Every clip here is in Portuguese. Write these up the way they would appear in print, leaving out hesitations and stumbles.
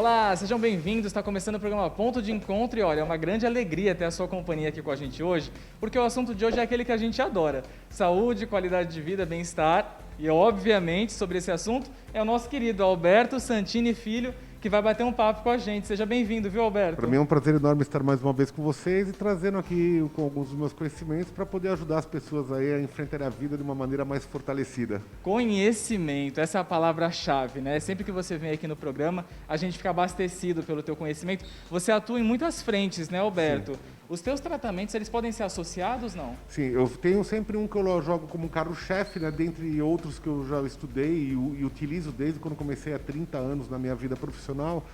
Olá, sejam bem-vindos. Está começando o programa Ponto de Encontro e olha, é uma grande alegria ter a sua companhia aqui com a gente hoje, porque o assunto de hoje é aquele que a gente adora: saúde, qualidade de vida, bem-estar. E obviamente sobre esse assunto é o nosso querido Alberto Santini Filho, que vai bater um papo com a gente. Seja bem-vindo, viu, Alberto? Para mim é um prazer enorme estar mais uma vez com vocês e trazendo aqui com alguns dos meus conhecimentos para poder ajudar as pessoas aí a enfrentar a vida de uma maneira mais fortalecida. Conhecimento, essa é a palavra-chave, né? Sempre que você vem aqui no programa, a gente fica abastecido pelo teu conhecimento. Você atua em muitas frentes, né, Alberto? Sim. Os teus tratamentos, eles podem ser associados, não? Sim, eu tenho sempre um que eu jogo como carro-chefe, né, dentre outros que eu já estudei e utilizo desde quando comecei há 30 anos na minha vida profissional,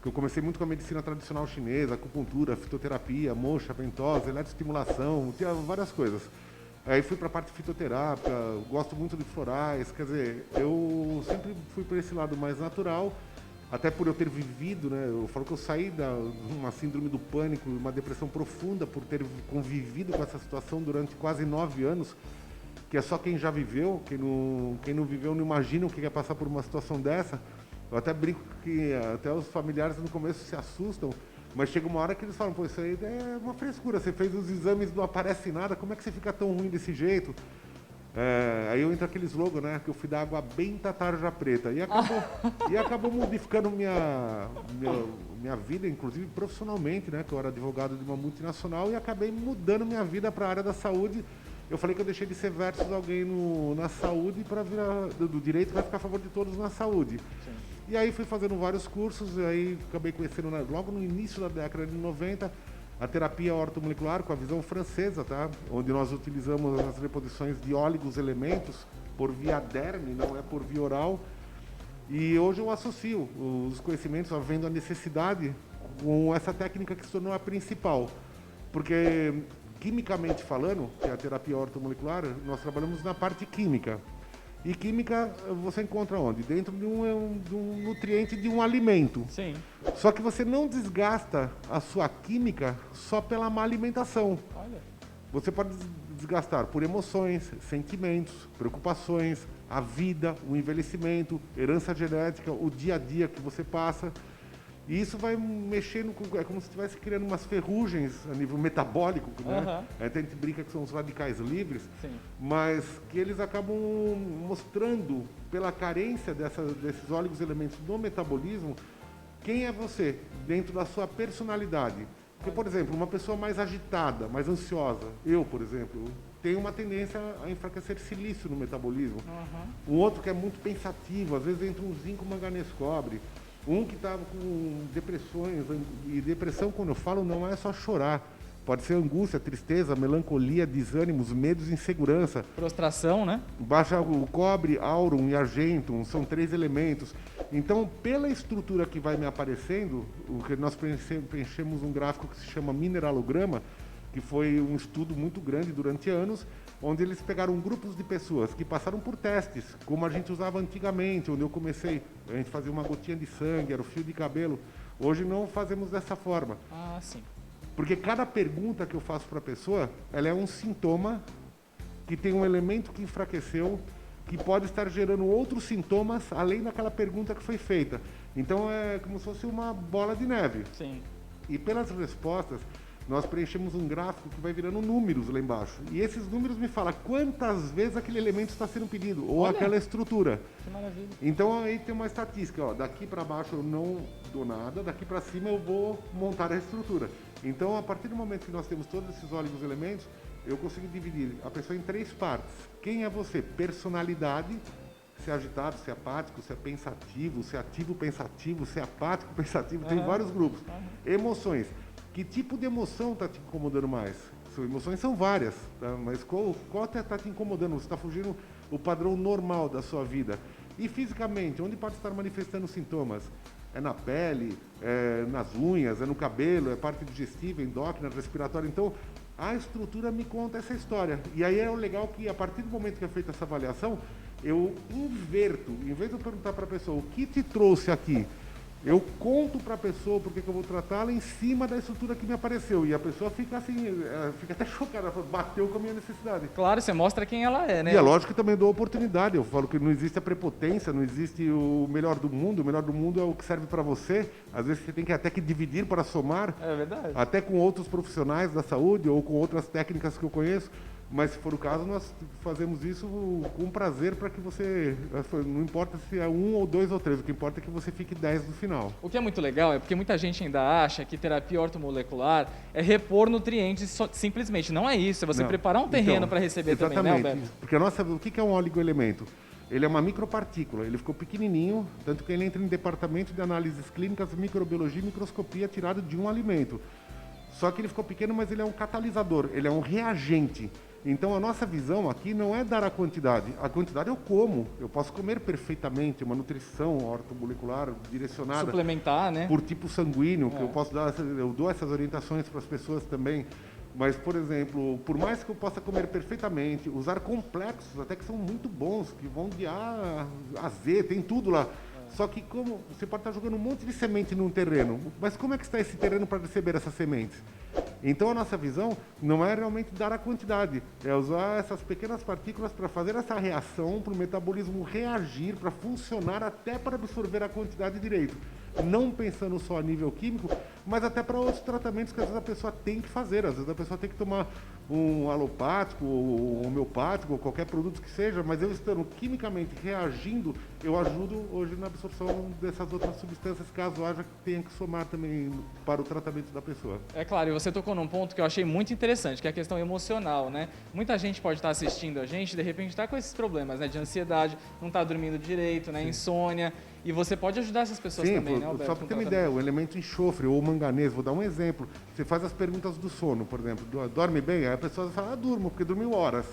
que eu comecei muito com a medicina tradicional chinesa, acupuntura, fitoterapia, moxa, ventosa, eletroestimulação, tinha várias coisas. Aí fui para a parte fitoterápica, gosto muito de florais, quer dizer, eu sempre fui para esse lado mais natural, até por eu ter vivido, né, eu falo que eu saí de uma síndrome do pânico, uma depressão profunda por ter convivido com essa situação durante quase 9 anos, que é só quem já viveu, quem não viveu não imagina o que é passar por uma situação dessa. Eu até brinco que até os familiares no começo se assustam, mas chega uma hora que eles falam, pô, isso aí é uma frescura, você fez os exames, não aparece nada, como é que você fica tão ruim desse jeito? Aí eu entro aquele slogan, né, que eu fui dar água benta tarja preta, e acabou modificando minha vida, inclusive profissionalmente, né, que eu era advogado de uma multinacional e acabei mudando minha vida para a área da saúde. Eu falei que eu deixei de ser versus alguém na saúde para virar do direito, vai ficar a favor de todos na saúde. Sim. E aí fui fazendo vários cursos, e aí acabei conhecendo logo no início da década de 90 a terapia ortomolecular com a visão francesa, tá? Onde nós utilizamos as reposições de óligos elementos por via derme, não é por via oral. E hoje eu associo os conhecimentos, havendo a necessidade, com essa técnica que se tornou a principal. Porque, quimicamente falando, que é a terapia ortomolecular, nós trabalhamos na parte química. E química você encontra onde? Dentro de um nutriente de um alimento. Sim. Só que você não desgasta a sua química só pela má alimentação. Olha. Você pode desgastar por emoções, sentimentos, preocupações, a vida, o envelhecimento, herança genética, o dia a dia que você passa. E isso vai mexendo com... É como se estivesse criando umas ferrugens a nível metabólico, né? A gente brinca que são os radicais livres, sim, mas que eles acabam mostrando, pela carência desses óleos elementos no metabolismo, quem é você dentro da sua personalidade. Porque, por exemplo, uma pessoa mais agitada, mais ansiosa, eu, por exemplo, tenho uma tendência a enfraquecer silício no metabolismo. Um outro que é muito pensativo, às vezes entra um zinco, manganês, cobre. Um que estava com depressões, e depressão, quando eu falo, não é só chorar. Pode ser angústia, tristeza, melancolia, desânimos, medos, insegurança. Prostração, né? Baixa o cobre, aurum e argentum, são 3 elementos. Então, pela estrutura que vai me aparecendo, o que nós preenchemos um gráfico que se chama mineralograma, que foi um estudo muito grande durante anos, onde eles pegaram grupos de pessoas que passaram por testes, como a gente usava antigamente, onde eu comecei, a gente fazia uma gotinha de sangue, era o fio de cabelo. Hoje não fazemos dessa forma. Ah, sim. Porque cada pergunta que eu faço para a pessoa, ela é um sintoma que tem um elemento que enfraqueceu, que pode estar gerando outros sintomas, além daquela pergunta que foi feita. Então é como se fosse uma bola de neve. Sim. E pelas respostas, nós preenchemos um gráfico que vai virando números lá embaixo. E esses números me falam quantas vezes aquele elemento está sendo pedido, ou aquela estrutura. Que maravilha. Então aí tem uma estatística, ó, daqui para baixo eu não dou nada, daqui para cima eu vou montar a estrutura. Então, a partir do momento que nós temos todos esses óleos elementos, eu consigo dividir a pessoa em 3 partes. Quem é você? Personalidade, se é agitado, se é apático, se é pensativo, se é ativo pensativo, se é apático pensativo, tem vários grupos. Emoções. Que tipo de emoção está te incomodando mais? Suas emoções são várias, tá? Mas qual está te incomodando? Você está fugindo o padrão normal da sua vida. E fisicamente, onde pode estar manifestando sintomas? É na pele, é nas unhas, é no cabelo, é parte digestiva, endócrina, respiratória. Então, a estrutura me conta essa história. E aí é o legal que, a partir do momento que é feita essa avaliação, eu inverto. Em vez de eu perguntar para a pessoa, o que te trouxe aqui? Eu conto para a pessoa porque que eu vou tratá-la em cima da estrutura que me apareceu. E a pessoa fica assim, fica até chocada, fala, bateu com a minha necessidade. Claro, você mostra quem ela é, né? E é lógico que também dou oportunidade. Eu falo que não existe a prepotência, não existe o melhor do mundo. O melhor do mundo é o que serve para você. Às vezes você tem que até que dividir para somar. É verdade. Até com outros profissionais da saúde ou com outras técnicas que eu conheço. Mas se for o caso, nós fazemos isso com prazer para que você... Não importa se é 1 ou 2 ou 3, o que importa é que você fique 10 no final. O que é muito legal é porque muita gente ainda acha que terapia ortomolecular é repor nutrientes simplesmente. Não é isso, é você preparar um terreno para receber também, né, Alberto? Porque o que é um oligoelemento? Ele é uma micropartícula, ele ficou pequenininho, tanto que ele entra em departamento de análises clínicas, microbiologia e microscopia tirado de um alimento. Só que ele ficou pequeno, mas ele é um catalisador, ele é um reagente. Então a nossa visão aqui não é dar a quantidade eu como, eu posso comer perfeitamente uma nutrição ortomolecular direcionada. Suplementar, né? Por tipo sanguíneo, que eu dou essas orientações para as pessoas também. Mas, por exemplo, por mais que eu possa comer perfeitamente, usar complexos, até que são muito bons, que vão de A a Z, tem tudo lá. Só que como você pode estar jogando um monte de semente num terreno, mas como é que está esse terreno para receber essas sementes? Então a nossa visão não é realmente dar a quantidade, é usar essas pequenas partículas para fazer essa reação, para o metabolismo reagir, para funcionar até para absorver a quantidade direito. Não pensando só a nível químico, mas até para outros tratamentos que às vezes a pessoa tem que fazer. Às vezes a pessoa tem que tomar um alopático, ou um homeopático, ou qualquer produto que seja, mas eu estando quimicamente reagindo, eu ajudo hoje na absorção dessas outras substâncias, caso haja que tenha que somar também para o tratamento da pessoa. É claro, e você tocou num ponto que eu achei muito interessante, que é a questão emocional, né? Muita gente pode estar assistindo a gente e de repente está com esses problemas, né? De ansiedade, não está dormindo direito, né? Insônia. E você pode ajudar essas pessoas também, né, Alberto? Só para ter uma ideia, o elemento enxofre ou manganês, vou dar um exemplo. Você faz as perguntas do sono, por exemplo, dorme bem? Aí a pessoa fala, durmo, porque dormiu horas.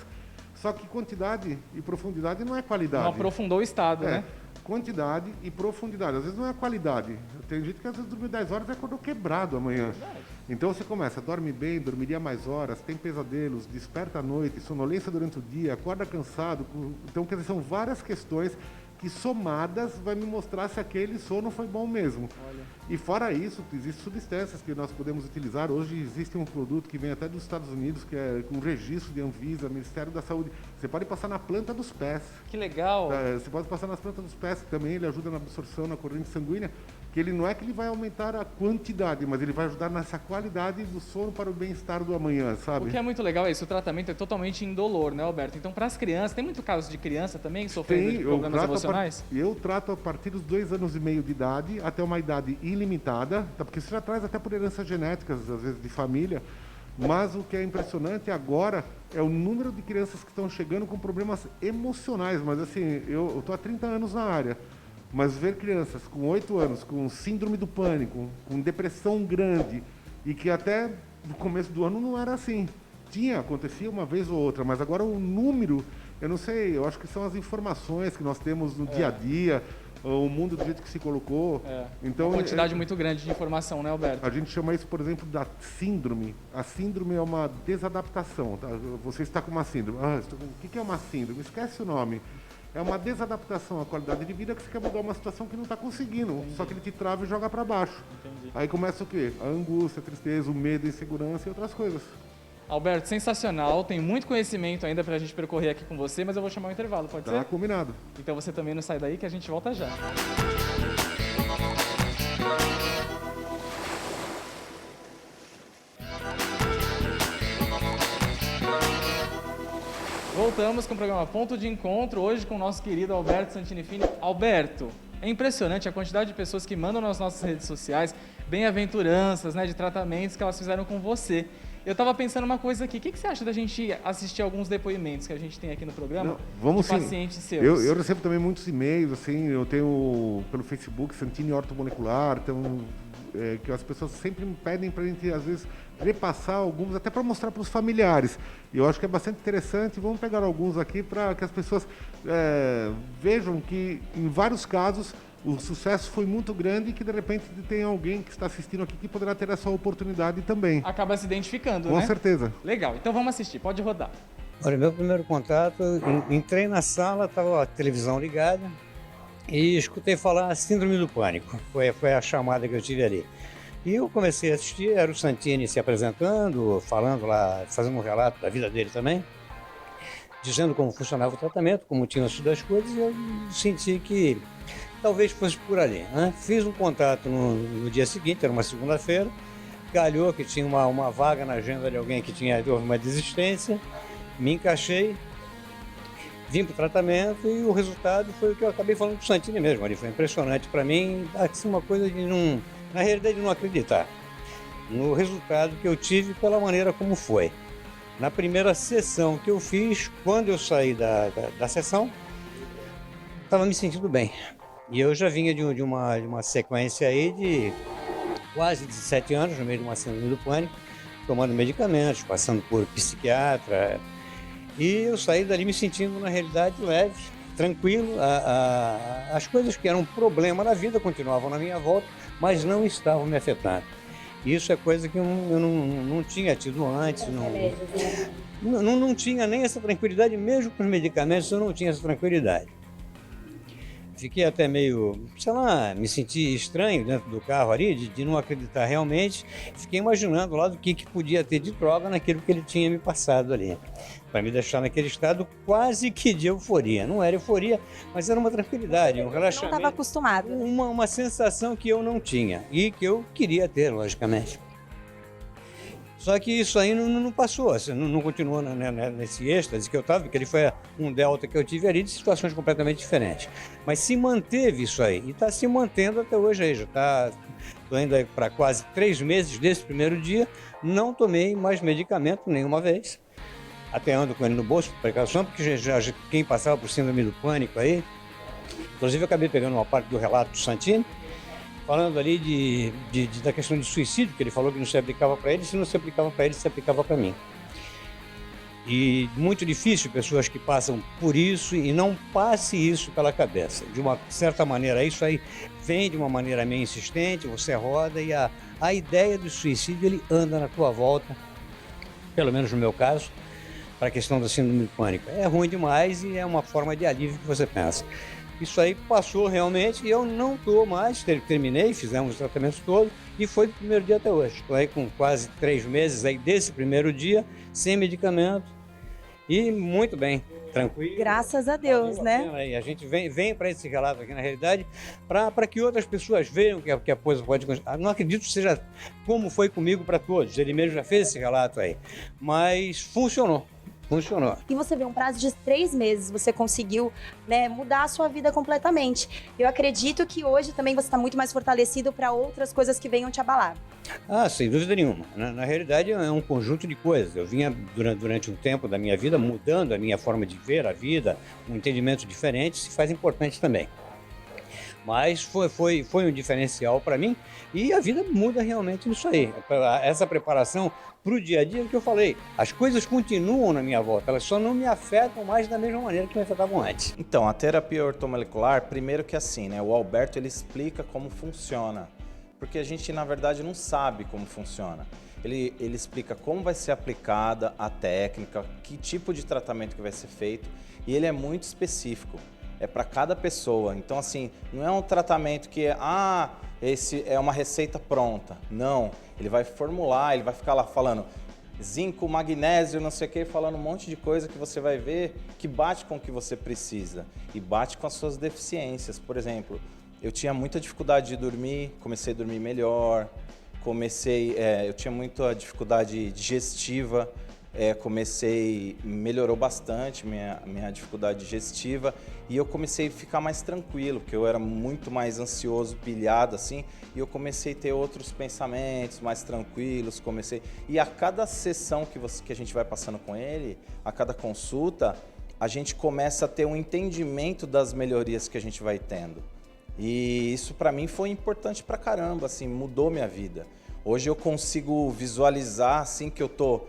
Só que quantidade e profundidade não é qualidade. Não aprofundou o estado, né? Quantidade e profundidade. Às vezes não é qualidade. Tem gente que às vezes dormiu 10 horas e acordou quebrado amanhã. Então você começa, dorme bem, dormiria mais horas, tem pesadelos, desperta à noite, sonolência durante o dia, acorda cansado. Então, quer dizer, são várias questões que somadas vai me mostrar se aquele sono foi bom mesmo. Olha. E fora isso, existem substâncias que nós podemos utilizar. Hoje existe um produto que vem até dos Estados Unidos, que é com registro de Anvisa, Ministério da Saúde. Você pode passar na planta dos pés. Que legal! Você pode passar nas plantas dos pés, que também ele ajuda na absorção, na corrente sanguínea, que ele não é que ele vai aumentar a quantidade, mas ele vai ajudar nessa qualidade do sono para o bem-estar do amanhã, sabe? O que é muito legal é isso, o tratamento é totalmente indolor, né, Alberto? Então, para as crianças, tem muito caso de criança também sofrendo de problemas emocionais? Eu trato a partir dos 2 anos e meio de idade até uma idade ilimitada, tá? Porque isso já traz até por heranças genéticas, às vezes de família, mas o que é impressionante agora é o número de crianças que estão chegando com problemas emocionais, mas assim, eu estou há 30 anos na área, mas ver crianças com 8 anos, com síndrome do pânico, com depressão grande, e que até no começo do ano não era assim. Acontecia uma vez ou outra, mas agora o número, eu não sei, eu acho que são as informações que nós temos no dia a dia, o mundo do jeito que se colocou. Então, uma quantidade muito grande de informação, né, Alberto? A gente chama isso, por exemplo, da síndrome. A síndrome é uma desadaptação. Tá? Você está com uma síndrome. O que é uma síndrome? Esquece o nome. É uma desadaptação à qualidade de vida que você quer mudar uma situação que não está conseguindo. Entendi. Só que ele te trava e joga para baixo. Entendi. Aí começa o quê? A angústia, a tristeza, o medo, a insegurança e outras coisas. Alberto, sensacional. Tem muito conhecimento ainda pra gente percorrer aqui com você, mas eu vou chamar um intervalo, pode ser? Tá combinado. Então você também não sai daí que a gente volta já. Voltamos com o programa Ponto de Encontro, hoje com o nosso querido Alberto Santini Fini. Alberto, é impressionante a quantidade de pessoas que mandam nas nossas redes sociais bem-aventuranças, né, de tratamentos que elas fizeram com você. Eu estava pensando uma coisa aqui, o que você acha da gente assistir alguns depoimentos que a gente tem aqui no programa? Não, vamos de pacientes sim. seus? Eu recebo também muitos e-mails, assim, eu tenho pelo Facebook Santini Ortomolecular, então, que as pessoas sempre me pedem para a gente, às vezes, repassar alguns, até para mostrar para os familiares. E eu acho que é bastante interessante, vamos pegar alguns aqui para que as pessoas vejam que, em vários casos, o sucesso foi muito grande e que, de repente, tem alguém que está assistindo aqui que poderá ter essa oportunidade também. Acaba se identificando, Com né? certeza. Legal, então vamos assistir, pode rodar. Olha, meu primeiro contato, entrei na sala, estava a televisão ligada, e escutei falar Síndrome do Pânico. Foi a chamada que eu tive ali. E eu comecei a assistir, era o Santini se apresentando, falando lá, fazendo um relato da vida dele também, dizendo como funcionava o tratamento, como tinham sido as coisas, e eu senti que talvez fosse por ali, né? Fiz um contato no dia seguinte, era uma segunda-feira, calhou que tinha uma vaga na agenda de alguém que tinha uma desistência, me encaixei, vim para o tratamento e o resultado foi o que eu acabei falando com o Santini mesmo. Ele foi impressionante para mim, assim, uma coisa de não, na realidade, não acreditar no resultado que eu tive pela maneira como foi. Na primeira sessão que eu fiz, quando eu saí da sessão, estava me sentindo bem. E eu já vinha de uma sequência aí de quase 17 anos, no meio de uma síndrome do pânico, tomando medicamentos, passando por psiquiatra. E eu saí dali me sentindo, na realidade, leve, tranquilo. As coisas que eram um problema na vida continuavam na minha volta, mas não estavam me afetando. Isso é coisa que eu não tinha tido antes, não tinha nem essa tranquilidade, mesmo com os medicamentos eu não tinha essa tranquilidade. Fiquei até meio, sei lá, me senti estranho dentro do carro ali, de não acreditar realmente. Fiquei imaginando lá do que podia ter de droga naquilo que ele tinha me passado ali, para me deixar naquele estado quase que de euforia. Não era euforia, mas era uma tranquilidade, um relaxamento. Não estava acostumado. Uma sensação que eu não tinha e que eu queria ter, logicamente. Só que isso aí não passou, assim, não continuou nesse êxtase que eu estava, porque ele foi um delta que eu tive ali de situações completamente diferentes. Mas se manteve isso aí, e está se mantendo até hoje aí, já estou indo aí para quase 3 meses desse primeiro dia, não tomei mais medicamento nenhuma vez. Até ando com ele no bolso, por precaução, porque já quem passava por síndrome do pânico aí, inclusive eu acabei pegando uma parte do relato do Santini, falando ali da questão de suicídio, que ele falou que não se aplicava para ele, se não se aplicava para ele, se aplicava para mim. E muito difícil pessoas que passam por isso e não passe isso pela cabeça. De uma certa maneira, isso aí vem de uma maneira meio insistente, você roda e a ideia do suicídio, ele anda na tua volta, pelo menos no meu caso, para a questão da síndrome do pânico. É ruim demais e é uma forma de alívio que você pensa. Isso aí passou realmente e eu não estou mais, terminei, fizemos os tratamentos todos e foi do primeiro dia até hoje. Estou aí com quase 3 meses aí desse primeiro dia, sem medicamento e muito bem, tranquilo. Graças a Deus, né? E a gente vem para esse relato aqui na realidade para que outras pessoas vejam que a coisa pode continuar. Não acredito que seja como foi comigo para todos, ele mesmo já fez esse relato aí, mas funcionou. Funcionou. E você vê um prazo de 3 meses, você conseguiu, né, mudar a sua vida completamente. Eu acredito que hoje também você está muito mais fortalecido para outras coisas que venham te abalar. Ah, sem dúvida nenhuma. Na realidade é um conjunto de coisas. Eu vinha durante um tempo da minha vida mudando a minha forma de ver a vida, um entendimento diferente se faz importante também. Mas foi um diferencial para mim e a vida muda realmente nisso aí. Essa preparação para o dia a dia que eu falei, as coisas continuam na minha volta, elas só não me afetam mais da mesma maneira que me afetavam antes. Então, a terapia ortomolecular, primeiro que assim, né? O Alberto ele explica como funciona, porque a gente na verdade não sabe como funciona. Ele explica como vai ser aplicada a técnica, que tipo de tratamento que vai ser feito e ele é muito específico. É para cada pessoa. Então, assim, não é um tratamento que esse é uma receita pronta. Não. Ele vai formular, ele vai ficar lá falando zinco, magnésio, não sei o que, falando um monte de coisa que você vai ver que bate com o que você precisa e bate com as suas deficiências. Por exemplo, eu tinha muita dificuldade de dormir, comecei a dormir melhor, eu tinha muita dificuldade digestiva, melhorou bastante minha dificuldade digestiva e eu comecei a ficar mais tranquilo, porque eu era muito mais ansioso, pilhado assim, e eu comecei a ter outros pensamentos mais tranquilos, e a cada sessão que a gente vai passando com ele, a cada consulta, a gente começa a ter um entendimento das melhorias que a gente vai tendo. E isso para mim foi importante pra caramba, assim, mudou minha vida. Hoje eu consigo visualizar assim que eu tô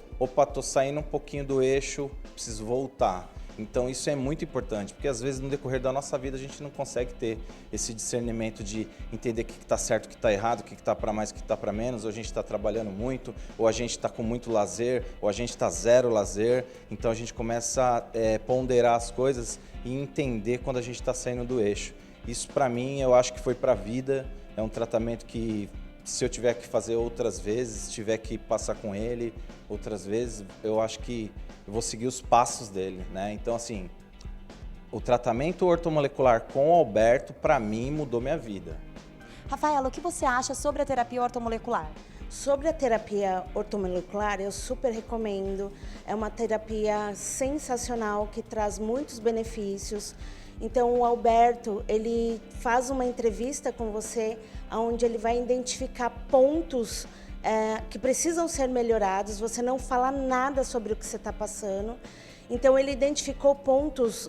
saindo um pouquinho do eixo, preciso voltar. Então isso é muito importante, porque às vezes no decorrer da nossa vida a gente não consegue ter esse discernimento de entender o que está certo, o que está errado, o que está para mais, o que está para menos, ou a gente está trabalhando muito, ou a gente está com muito lazer, ou a gente está zero lazer. Então a gente começa a ponderar as coisas e entender quando a gente está saindo do eixo. Isso para mim eu acho que foi para a vida, é um tratamento que se eu tiver que fazer outras vezes, tiver que passar com ele outras vezes, eu acho que eu vou seguir os passos dele, né? Então assim, o tratamento ortomolecular com o Alberto para mim mudou minha vida. Rafaela, o que você acha sobre a terapia ortomolecular? Sobre a terapia ortomolecular, eu super recomendo. É uma terapia sensacional que traz muitos benefícios. Então, o Alberto, ele faz uma entrevista com você, onde ele vai identificar pontos que precisam ser melhorados. Você não fala nada sobre o que você está passando. Então, ele identificou pontos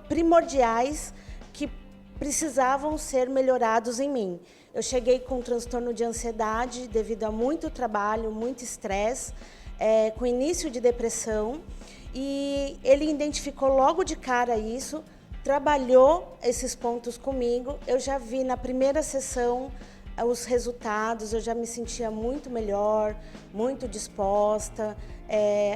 primordiais que precisavam ser melhorados em mim. Eu cheguei com um transtorno de ansiedade devido a muito trabalho, muito estresse, com início de depressão, e ele identificou logo de cara isso, trabalhou esses pontos comigo. Eu já vi na primeira sessão os resultados, eu já me sentia muito melhor, muito disposta.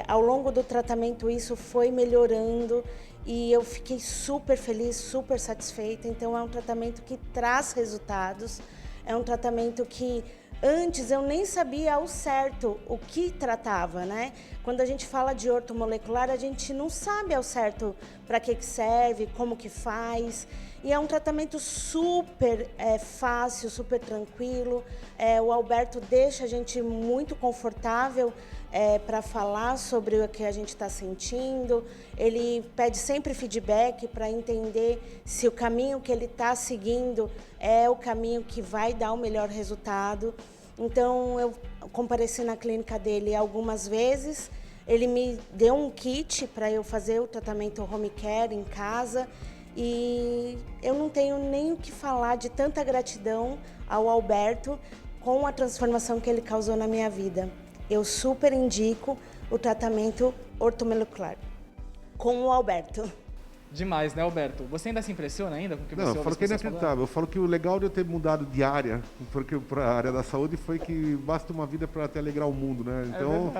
Ao longo do tratamento isso foi melhorando e eu fiquei super feliz, super satisfeita. Então é um tratamento que traz resultados. É um tratamento que antes eu nem sabia ao certo o que tratava, né? Quando a gente fala de ortomolecular, a gente não sabe ao certo para que serve, como que faz. E é um tratamento super fácil, super tranquilo. O Alberto deixa a gente muito confortável para falar sobre o que a gente está sentindo. Ele pede sempre feedback para entender se o caminho que ele está seguindo é o caminho que vai dar o melhor resultado. Então, eu compareci na clínica dele algumas vezes. Ele me deu um kit para eu fazer o tratamento home care em casa. E eu não tenho nem o que falar de tanta gratidão ao Alberto com a transformação que ele causou na minha vida. Eu super indico o tratamento ortomolecular com o Alberto. Demais, né, Alberto? Você ainda se impressiona ainda com o que você ouve Não, eu falo as que é pessoas inacreditável. falando? Eu falo que o legal de eu ter mudado de área para a área da saúde foi que basta uma vida para até alegrar o mundo, né? Então,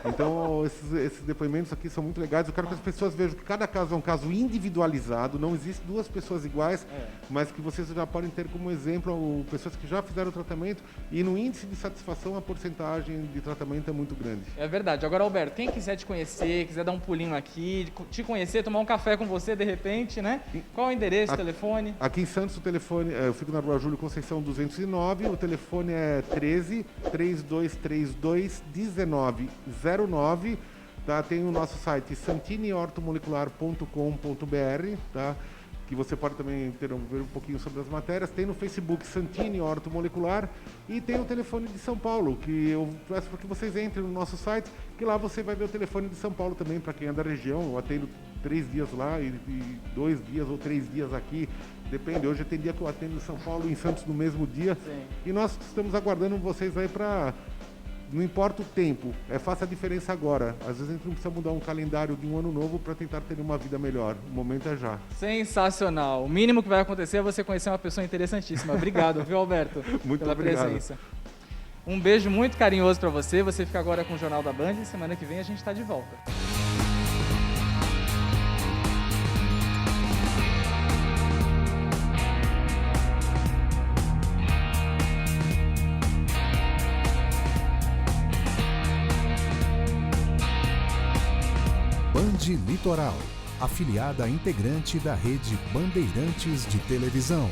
então esses depoimentos aqui são muito legais. Eu quero que as pessoas vejam que cada caso é um caso individualizado, não existe duas pessoas iguais, mas que vocês já podem ter como exemplo pessoas que já fizeram o tratamento e no índice de satisfação a porcentagem de tratamento é muito grande. É verdade. Agora, Alberto, quem quiser te conhecer, quiser dar um pulinho aqui, te conhecer, tomar um café com você de repente, né? Qual é o endereço, telefone? Aqui em Santos o telefone, eu fico na Rua Júlio Conceição 209, o telefone é 13-3232-1909, tá? Tem o nosso site santineortomolecular.com.br, tá? Que você pode também ver um pouquinho sobre as matérias. Tem no Facebook Santini Ortomolecular e tem o telefone de São Paulo, que eu peço para que vocês entrem no nosso site, que lá você vai ver o telefone de São Paulo também, para quem é da região. Eu atendo 3 dias lá e 2 dias ou 3 dias aqui, depende. Hoje tem dia que eu atendo em São Paulo e em Santos no mesmo dia. Sim. E nós estamos aguardando vocês aí para... Não importa o tempo, faça a diferença agora. Às vezes a gente não precisa mudar um calendário de um ano novo para tentar ter uma vida melhor. O momento é já. Sensacional. O mínimo que vai acontecer é você conhecer uma pessoa interessantíssima. Obrigado, viu, Alberto? Muito pela obrigado. presença. Um beijo muito carinhoso para você. Você fica agora com o Jornal da Band e semana que vem a gente está de volta. Band Litoral, afiliada integrante da rede Bandeirantes de Televisão.